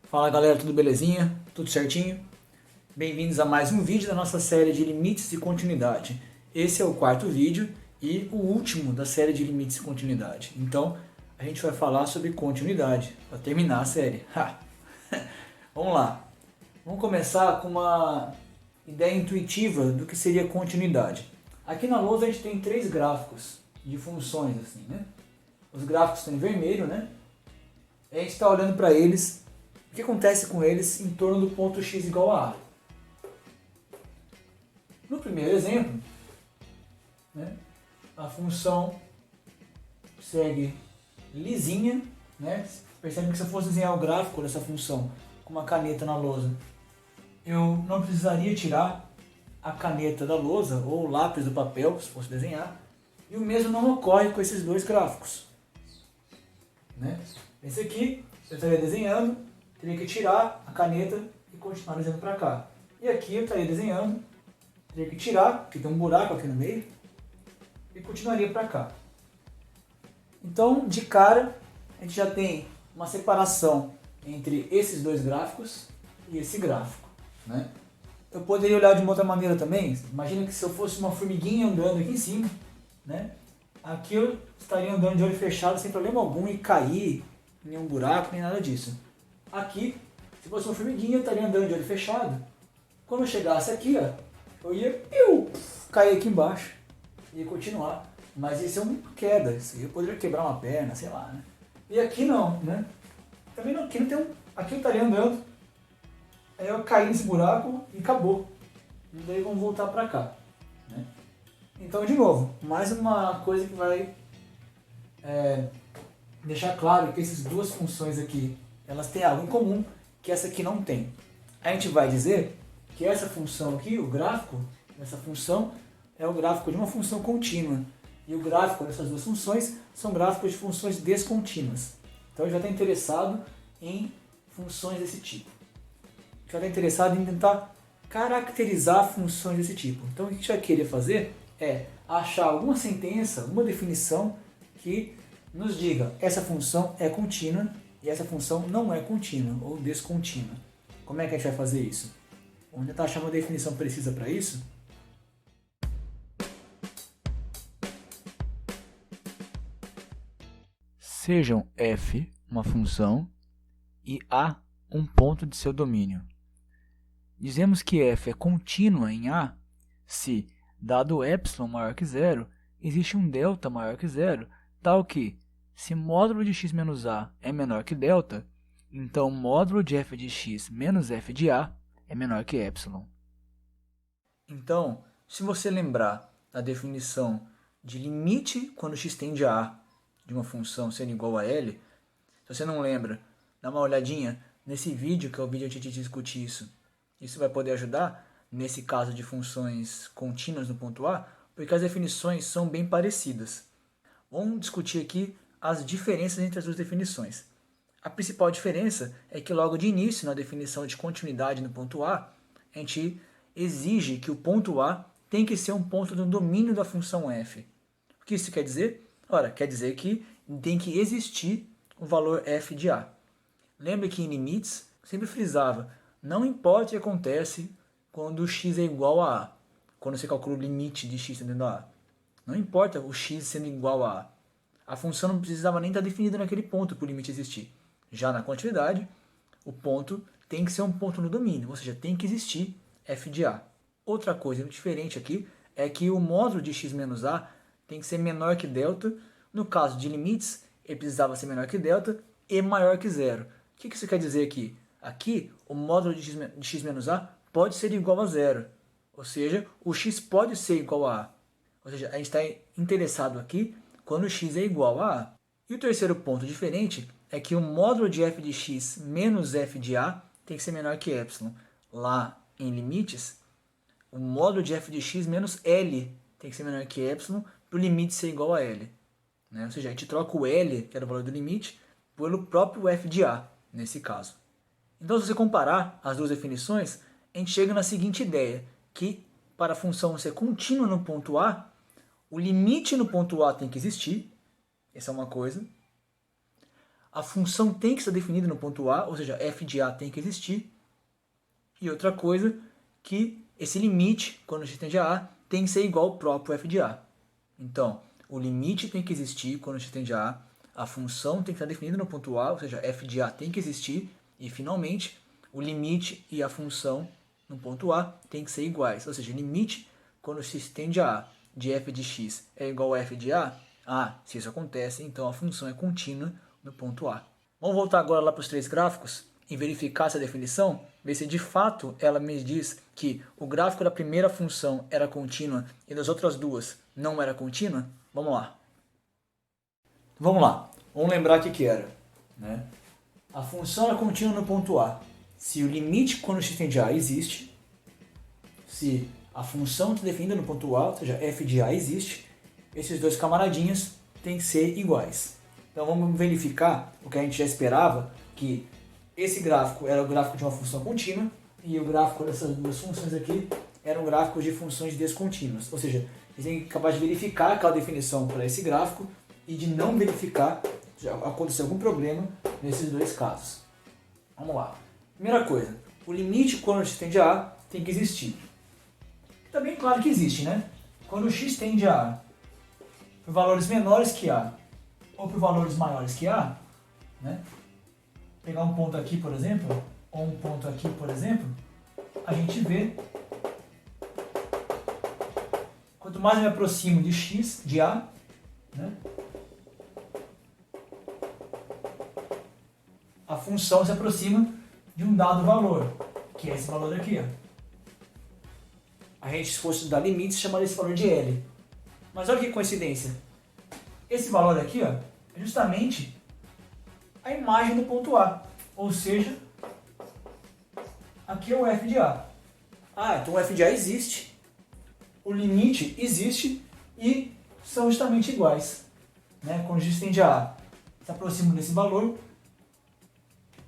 Fala galera, tudo belezinha? Tudo certinho? Bem-vindos a mais um vídeo da nossa série de limites e continuidade. Esse é o quarto vídeo e o último da série de limites e continuidade. Então, a gente vai falar sobre continuidade, para terminar a série. Ha! Vamos lá. Vamos começar com uma ideia intuitiva do que seria continuidade. Aqui na lousa a gente tem três gráficos de funções, assim, né? Os gráficos estão em vermelho, né? A gente está olhando para eles. O que acontece com eles em torno do ponto x igual a a? No primeiro exemplo, né, a função segue lisinha, né? Percebe que se eu fosse desenhar o gráfico dessa função com uma caneta na lousa, eu não precisaria tirar a caneta da lousa ou o lápis do papel, se fosse desenhar, e o mesmo não ocorre com esses dois gráficos. Né? Esse aqui, eu estaria desenhando, teria que tirar a caneta e continuar desenhando para cá. E aqui eu estaria desenhando, teria que tirar, porque tem um buraco aqui no meio, e continuaria para cá. Então, de cara, a gente já tem uma separação entre esses dois gráficos e esse gráfico. Né? Eu poderia olhar de uma outra maneira também. Imagina que se eu fosse uma formiguinha andando aqui em cima, né? Aqui eu estaria andando de olho fechado sem problema algum e cair em nenhum buraco, nem nada disso. Aqui, se fosse uma formiguinha, eu estaria andando de olho fechado. Quando eu chegasse aqui, ó, eu ia cair aqui embaixo e ia continuar. Mas isso é uma queda, isso eu poderia quebrar uma perna, sei lá, né? E aqui não, né? Também não, aqui não tem aqui eu estaria andando, aí eu caí nesse buraco e acabou. E daí vamos voltar pra cá, né? Então, de novo, mais uma coisa que vai deixar claro que essas duas funções aqui, elas têm algo em comum que essa aqui não tem. A gente vai dizer que essa função aqui, o gráfico dessa função, é o gráfico de uma função contínua. E o gráfico dessas duas funções são gráficos de funções descontínuas. Então, a gente já está interessado em funções desse tipo. Já está interessado em tentar caracterizar funções desse tipo. Então, o que a gente vai querer fazer é achar alguma sentença, alguma definição que nos diga essa função é contínua e essa função não é contínua ou descontínua. Como é que a gente vai fazer isso? Vamos tentar achar uma definição precisa para isso? Sejam f uma função e a um ponto de seu domínio. Dizemos que f é contínua em a se, dado epsilon maior que zero, existe um delta maior que zero, tal que, se módulo de x menos a é menor que delta, então módulo de f de x menos f de a é menor que epsilon. Então, se você lembrar da definição de limite quando x tende a a de uma função sendo igual a L, se você não lembra, dá uma olhadinha nesse vídeo, que é o vídeo onde a gente discute isso. Isso vai poder ajudar nesse caso de funções contínuas no ponto A, porque as definições são bem parecidas. Vamos discutir aqui as diferenças entre as duas definições. A principal diferença é que logo de início, na definição de continuidade no ponto A, a gente exige que o ponto A tem que ser um ponto do domínio da função f. O que isso quer dizer? Ora, quer dizer que tem que existir o valor f de a. Lembre que em limites, sempre frisava, não importa o que acontece quando x é igual a a, quando você calcula o limite de x tendendo a a. Não importa o x sendo igual a a. A função não precisava nem estar definida naquele ponto para o limite existir. Já na continuidade, o ponto tem que ser um ponto no domínio, ou seja, tem que existir f de a. Outra coisa diferente aqui é que o módulo de x menos a tem que ser menor que delta. No caso de limites, ele precisava ser menor que delta e maior que zero. O que isso quer dizer aqui? Aqui, o módulo de x menos a pode ser igual a zero. Ou seja, o x pode ser igual a a. Ou seja, a gente está interessado aqui quando x é igual a a. E o terceiro ponto diferente é que o módulo de f de x menos f de a tem que ser menor que epsilon. Lá em limites, o módulo de f de x menos L tem que ser menor que epsilon para o limite ser igual a L. Né? Ou seja, a gente troca o L, que era o valor do limite, pelo próprio f de a, nesse caso. Então, se você comparar as duas definições, a gente chega na seguinte ideia, que para a função ser contínua no ponto A, o limite no ponto A tem que existir, essa é uma coisa. a função tem que ser definida no ponto A, ou seja, f de A tem que existir. E outra coisa, que esse limite, quando x tende a A, tem que ser igual ao próprio f de A. Então, o limite tem que existir quando x tende a A função tem que estar definida no ponto A, ou seja, f de A tem que existir, e finalmente, o limite e a função no ponto A tem que ser iguais, ou seja, limite quando x tende a A de f de x é igual a f de A, se isso acontece, então a função é contínua no ponto A. Vamos voltar agora lá para os 3 gráficos e verificar essa definição, ver se de fato ela me diz que o gráfico da primeira função era contínua e das outras duas não era contínua. Vamos lá. Vamos lembrar o que era. Né? A função é contínua no ponto A se o limite quando x tende a A existe, se a função está definida no ponto A, ou seja, f de A existe, esses dois camaradinhas têm que ser iguais. Então vamos verificar o que a gente já esperava, que esse gráfico era o gráfico de uma função contínua e o gráfico dessas duas funções aqui eram gráficos de funções descontínuas. Ou seja, a gente tem que ser capaz de verificar aquela definição para esse gráfico e de não verificar se aconteceu algum problema nesses dois casos. Vamos lá. Primeira coisa, o limite quando x tende a A tem que existir. Está bem claro que existe, né? Quando x tende a A por valores menores que A ou por valores maiores que A, né? Pegar um ponto aqui, por exemplo, ou um ponto aqui, por exemplo, a gente vê quanto mais eu me aproximo de x, de A, né? A função se aproxima de um dado valor, que é esse valor aqui. Ó. A gente, se fosse estudar limites, chamaria esse valor de L. Mas olha que coincidência. Esse valor aqui ó, é justamente a imagem do ponto A. Ou seja, aqui é o f de A. Então o f de A existe, o limite existe e são justamente iguais. Né? Quando a gente tende a A se aproxima desse valor,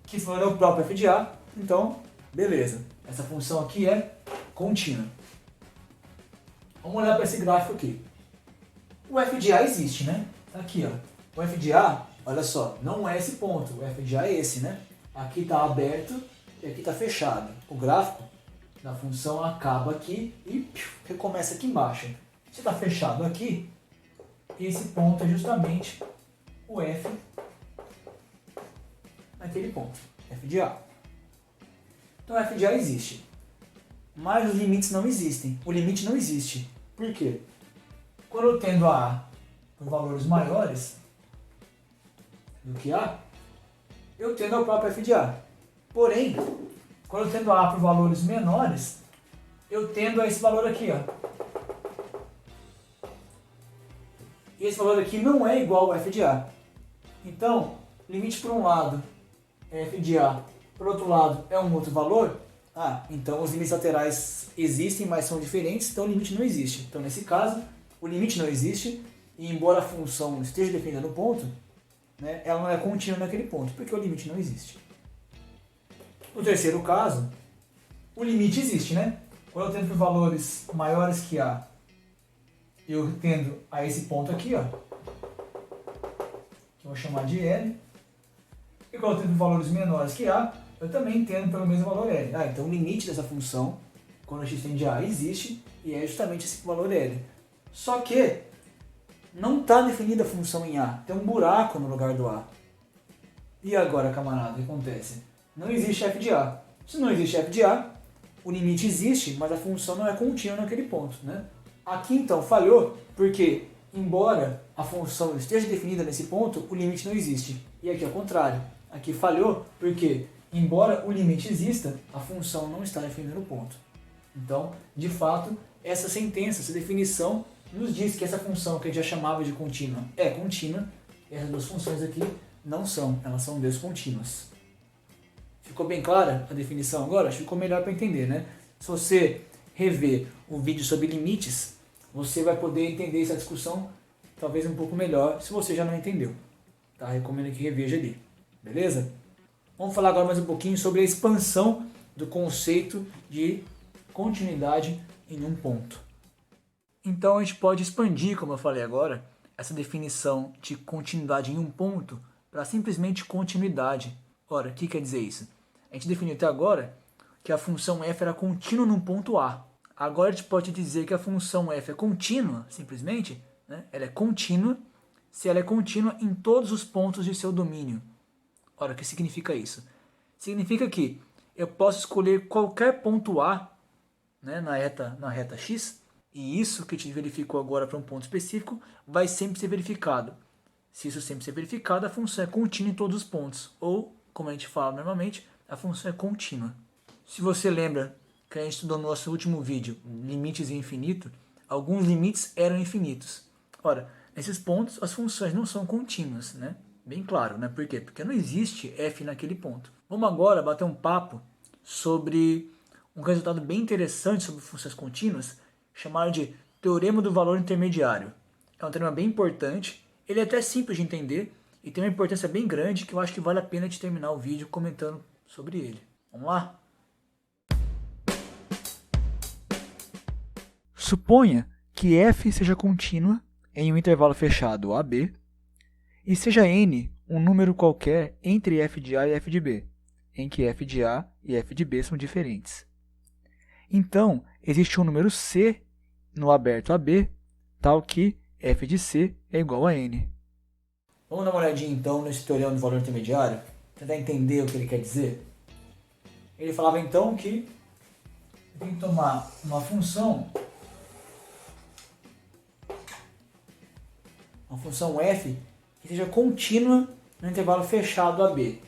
que esse valor é o próprio f de A, então, beleza. Essa função aqui é contínua. Vamos olhar para esse gráfico aqui. O f de A existe, né? Tá aqui, ó. O f de A, olha só, não é esse ponto. O f de A é esse, né? Aqui está aberto e aqui está fechado. O gráfico da função acaba aqui e recomeça aqui embaixo. Se está fechado aqui, esse ponto é justamente o f naquele ponto, f de A. Então f de A existe, mas os limites não existem. O limite não existe. Por quê? Quando eu tendo a A por valores maiores do que A, eu tendo ao próprio f de A. Porém, quando eu tendo a A por valores menores, eu tendo a esse valor aqui. Ó. E esse valor aqui não é igual ao f de A. Então, limite por um lado é f de A, por outro lado é um outro valor, então os limites laterais existem, mas são diferentes, então o limite não existe. Então, nesse caso, o limite não existe, e embora a função esteja definida no ponto, né, ela não é contínua naquele ponto, porque o limite não existe. No terceiro caso, o limite existe, né? Quando eu tendo por valores maiores que A, eu tendo a esse ponto aqui, ó, que eu vou chamar de L, e quando eu tendo valores menores que A, eu também tendo pelo mesmo valor L. Então o limite dessa função, quando x tende a A, existe, e é justamente esse valor L. Só que não está definida a função em A, tem um buraco no lugar do A. E agora, camarada, o que acontece? Não existe f de A. Se não existe f de A, o limite existe, mas a função não é contínua naquele ponto. Né? Aqui então falhou, porque embora a função esteja definida nesse ponto, o limite não existe. E aqui é o contrário. Aqui falhou porque, embora o limite exista, a função não está definida no ponto. Então, de fato, essa sentença, essa definição, nos diz que essa função que a gente já chamava de contínua é contínua, e essas duas funções aqui não são, elas são descontínuas. Ficou bem clara a definição agora? Acho que ficou melhor para entender, né? Se você rever o vídeo sobre limites, você vai poder entender essa discussão talvez um pouco melhor, se você já não entendeu. Tá? Recomendo que reveja ali. Beleza? Vamos falar agora mais um pouquinho sobre a expansão do conceito de continuidade em um ponto. Então a gente pode expandir, como eu falei agora, essa definição de continuidade em um ponto para simplesmente continuidade. Ora, o que quer dizer isso? A gente definiu até agora que a função f era contínua num ponto A. Agora a gente pode dizer que a função f é contínua, simplesmente, né? Ela é contínua se ela é contínua em todos os pontos de seu domínio. Ora, o que significa isso? Significa que eu posso escolher qualquer ponto A, né, na reta x, e isso que a gente verificou agora para um ponto específico vai sempre ser verificado. Se isso sempre ser verificado, a função é contínua em todos os pontos. Ou, como a gente fala normalmente, a função é contínua. Se você lembra que a gente estudou no nosso último vídeo, limites e infinito, alguns limites eram infinitos. Ora, nesses pontos as funções não são contínuas, né? Bem claro, né? Por quê? Porque não existe f naquele ponto. Vamos agora bater um papo sobre um resultado bem interessante sobre funções contínuas, chamado de Teorema do Valor Intermediário. É um teorema bem importante, ele é até simples de entender e tem uma importância bem grande que eu acho que vale a pena de terminar o vídeo comentando sobre ele. Vamos lá? Suponha que f seja contínua em um intervalo fechado AB e seja n um número qualquer entre f de A e f de B, em que f de A e f de B são diferentes. Então, existe um número c no aberto AB, tal que f de c é igual a n. Vamos dar uma olhadinha então nesse teorema do valor intermediário, tentar entender o que ele quer dizer. Ele falava então que tem que tomar uma função f que seja contínua no intervalo fechado AB.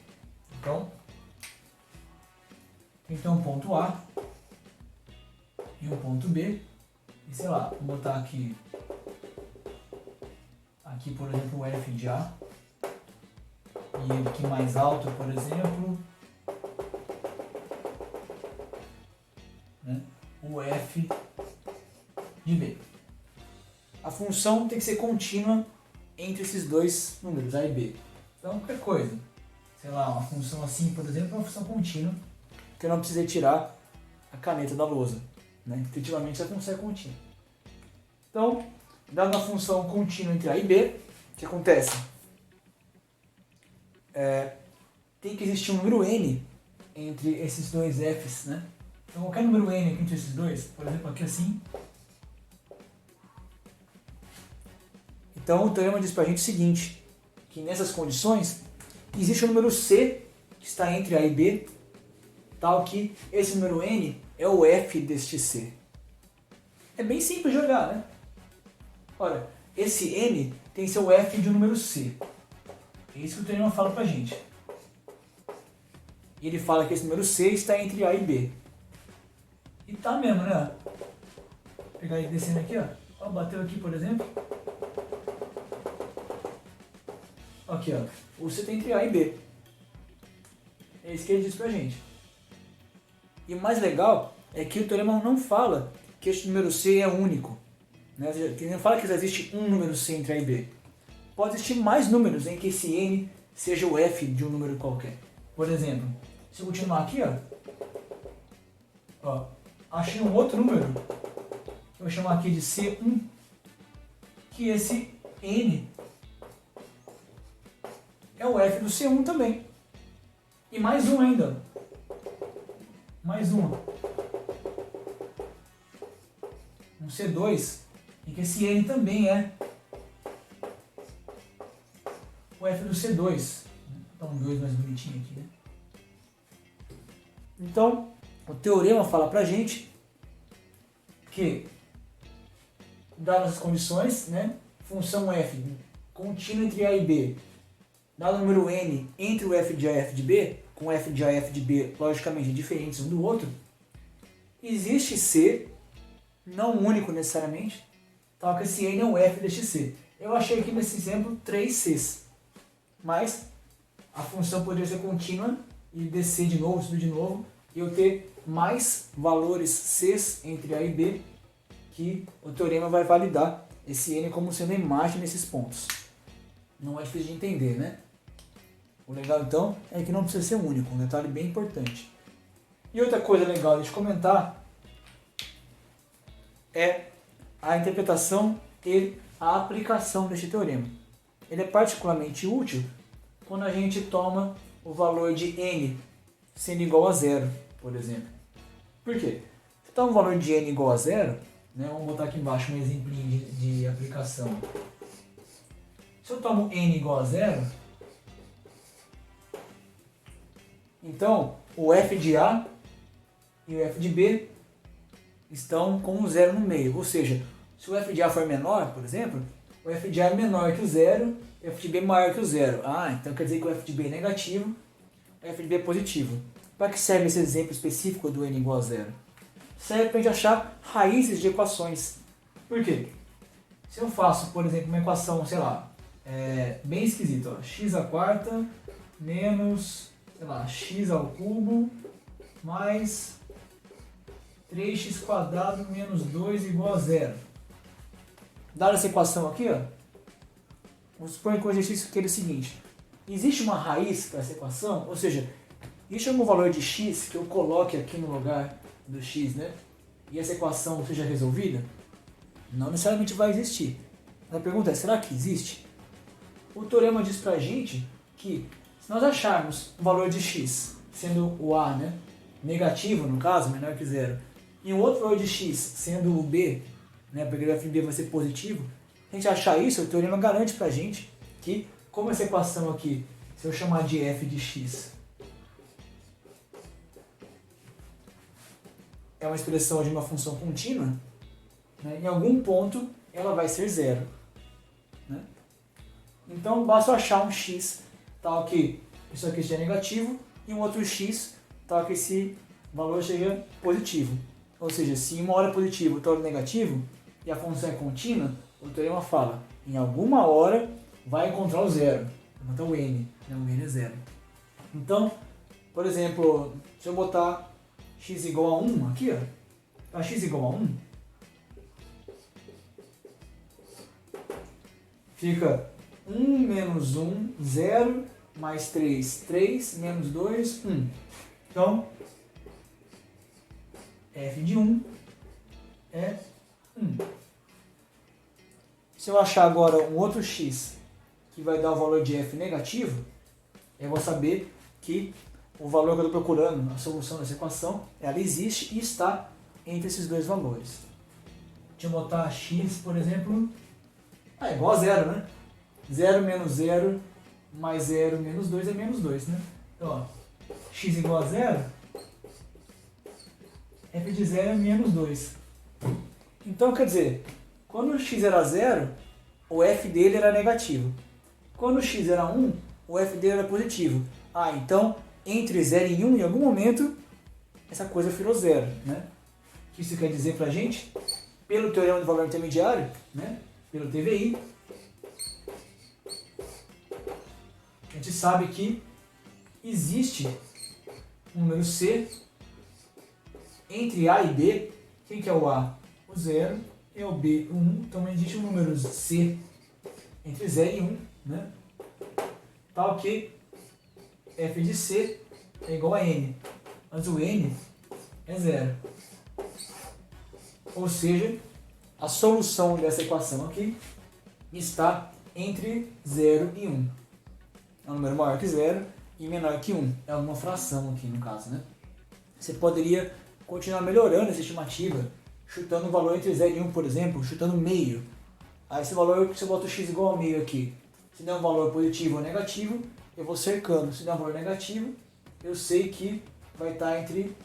Então, tem que ter um ponto A e um ponto B. E sei lá, vou botar aqui por exemplo o f de A. E ele aqui mais alto, por exemplo, né, o f de B. A função tem que ser contínua entre esses dois números, A e B. Então, qualquer coisa, sei lá, uma função assim, por exemplo, é uma função contínua, que eu não precisei tirar a caneta da lousa. Né? Intuitivamente, a função é contínua. Então, dada uma função contínua entre A e B, o que acontece? Tem que existir um número n entre esses dois f's, né? Então, qualquer número n entre esses dois, por exemplo, aqui assim. Então, o teorema diz pra gente o seguinte, que nessas condições, existe o número c, que está entre A e B, tal que esse número n é o f deste c. É bem simples de olhar, né? Olha, esse n tem que ser o f de um número c. É isso que o teorema fala pra gente. E ele fala que esse número c está entre A e B. E tá mesmo, né? Vou pegar ele descendo aqui, ó. Bateu aqui, por exemplo. Aqui, ó. O c está entre A e B. É isso que ele diz pra gente. E o mais legal é que o teorema não fala que este número c é único. Né? Ele não fala que existe um número c entre A e B. Pode existir mais números em que esse n seja o f de um número qualquer. Por exemplo, se eu continuar aqui, ó, achei um outro número, que eu vou chamar aqui de C1, que esse n é o f do C1 também. E mais um ainda. Mais um. Um C2, em que esse n também é o f do C2. Então, um 2 mais bonitinho aqui, né? Então, o teorema fala pra gente que, dadas as condições, né, função f contínua entre A e B, dado o número n entre o f de A e f de B, com f de A e f de B logicamente diferentes um do outro, existe c, não único necessariamente, tal que esse n é o f deste c. Eu achei aqui nesse exemplo 3 c's, mas a função poderia ser contínua e descer de novo, subir de novo, e eu ter mais valores c's entre A e B, que o teorema vai validar esse n como sendo a imagem desses pontos. Não é difícil de entender, né? O legal então é que não precisa ser único, um detalhe bem importante. E outra coisa legal de comentar é a interpretação e a aplicação deste teorema. Ele é particularmente útil quando a gente toma o valor de n sendo igual a zero, por exemplo. Por quê? Se toma um valor de n igual a zero, né, vamos botar aqui embaixo um exemplinho de aplicação. Se eu tomo n igual a zero, então o f de A e o f de B estão com um zero no meio. Ou seja, se o f de A for menor, por exemplo, o f de A é menor que o zero, o f de B é maior que o zero. Ah, então quer dizer que o f de B é negativo, o f de B é positivo. Para que serve esse exemplo específico do n igual a zero? Serve para a gente achar raízes de equações. Por quê? Se eu faço, por exemplo, uma equação, sei lá, bem esquisita, ó, x à quarta menos, sei lá, x ao cubo mais 3x quadrado menos 2 igual a zero. Dada essa equação aqui, ó, vamos supor que o exercício queira o seguinte: existe uma raiz para essa equação, ou seja, existe algum valor de x que eu coloque aqui no lugar do x, né? E essa equação seja resolvida? Não necessariamente vai existir. A pergunta é, será que existe? O teorema diz pra gente que se nós acharmos um valor de x, sendo o a, né, negativo no caso, menor que zero, e um outro valor de x, sendo o b, né, porque o f de b vai ser positivo, se a gente achar isso, o teorema garante pra gente que, como essa equação aqui, se eu chamar de f de x, é uma expressão de uma função contínua, né, em algum ponto ela vai ser zero. Né? Então basta eu achar um x tal que isso aqui seja negativo e um outro x tal que esse valor seja positivo. Ou seja, se uma hora é positivo e outra hora é negativo e a função é contínua, o teorema fala, em alguma hora vai encontrar o zero. Então o n, né? O n é zero. Então, por exemplo, se eu botar x igual a 1 aqui, ó, para x igual a 1, fica 1 menos 1, 0, mais 3, 3, menos 2, 1. Então, f de 1 é 1. Se eu achar agora um outro x que vai dar o valor de f negativo, eu vou saber que o valor que eu estou procurando, a solução dessa equação, ela existe e está entre esses dois valores. Deixa eu botar x, por exemplo, é igual a zero, né? 0 menos 0 mais 0 menos 2 é menos 2, né? Então, ó, x igual a 0, f de 0 é menos 2. Então, quer dizer, quando o x era 0, o f dele era negativo. Quando o x era 1, o f dele era positivo. Ah, então, entre 0 e 1, em algum momento, essa coisa virou zero, né? O que isso quer dizer pra gente? Pelo teorema do valor intermediário, né? Pelo TVI, a gente sabe que existe um número C entre A e B. Quem que é o A? O 0. E o B, o 1. Então existe um número C entre 0 e 1. Né? Tal que f de C é igual a n. Mas o n é 0. Ou seja, a solução dessa equação aqui está entre 0 e 1. É um número maior que 0 e menor que 1. É uma fração aqui no caso, né? Você poderia continuar melhorando essa estimativa, chutando um valor entre 0 e 1, por exemplo, chutando meio. Aí esse valor, você bota o x igual a meio aqui. Se der um valor positivo ou negativo, eu vou cercando. Se der um valor negativo, eu sei que vai estar entre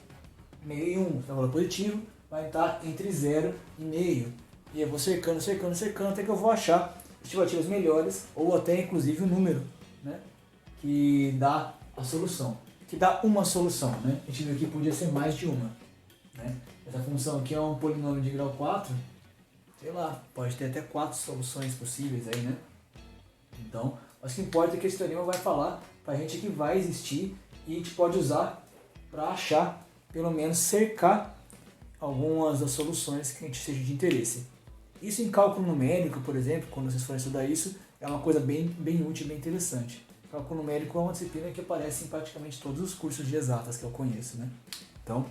meio e 1. Se der um valor positivo, vai estar entre 0 e meio. E eu vou cercando, cercando, cercando, até que eu vou achar estimativas melhores, ou até inclusive um número, né, que dá a solução. Que dá uma solução, né? A gente viu que podia ser mais de uma. Né? Essa função aqui é um polinômio de grau 4, sei lá, pode ter até 4 soluções possíveis aí, né? Então, mas o que importa é que esse teorema vai falar pra gente que vai existir e a gente pode usar para achar, pelo menos cercar algumas das soluções que a gente seja de interesse. Isso em cálculo numérico, por exemplo, quando vocês forem estudar isso, é uma coisa bem útil, bem interessante. Cálculo numérico é uma disciplina que aparece em praticamente todos os cursos de exatas que eu conheço, né? Então,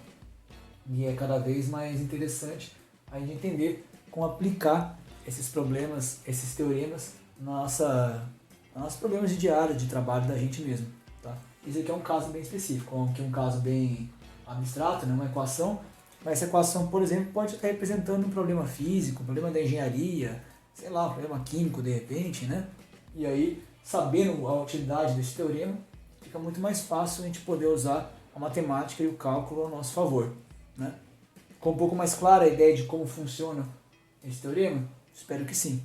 e é cada vez mais interessante a gente entender como aplicar esses problemas, esses teoremas na nossa nossos problemas de diário, de trabalho da gente mesmo. Tá? Isso aqui é um caso bem específico, aqui é um caso bem abstrato, né? Uma equação, mas essa equação, por exemplo, pode estar representando um problema físico, um problema da engenharia, sei lá, um problema químico de repente, né? E aí, sabendo a utilidade desse teorema, fica muito mais fácil a gente poder usar a matemática e o cálculo ao nosso favor, né? Ficou um pouco mais clara a ideia de como funciona esse teorema? Espero que sim.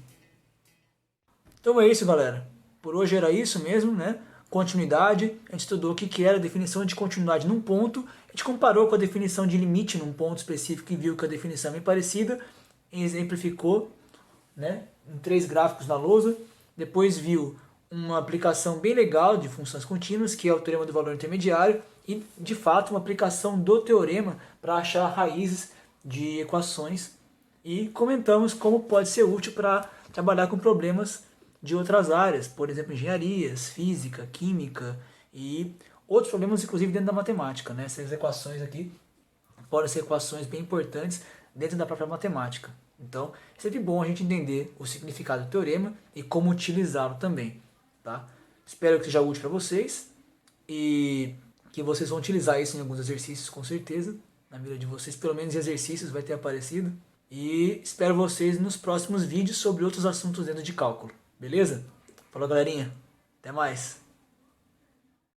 Então é isso, galera. Por hoje era isso mesmo, né? Continuidade, a gente estudou o que era a definição de continuidade num ponto, a gente comparou com a definição de limite num ponto específico e viu que a definição é bem parecida, e exemplificou, né, em 3 gráficos na lousa. Depois viu uma aplicação bem legal de funções contínuas, que é o teorema do valor intermediário, e de fato uma aplicação do teorema para achar raízes de equações, e comentamos como pode ser útil para trabalhar com problemas de outras áreas, por exemplo, engenharias, física, química e outros problemas, inclusive dentro da matemática, né? Essas equações aqui podem ser equações bem importantes dentro da própria matemática. Então, é sempre bom a gente entender o significado do teorema e como utilizá-lo também, tá? Espero que seja útil para vocês e que vocês vão utilizar isso em alguns exercícios, com certeza. Na vida de vocês, pelo menos em exercícios vai ter aparecido. E espero vocês nos próximos vídeos sobre outros assuntos dentro de cálculo. Beleza? Falou, galerinha. Até mais.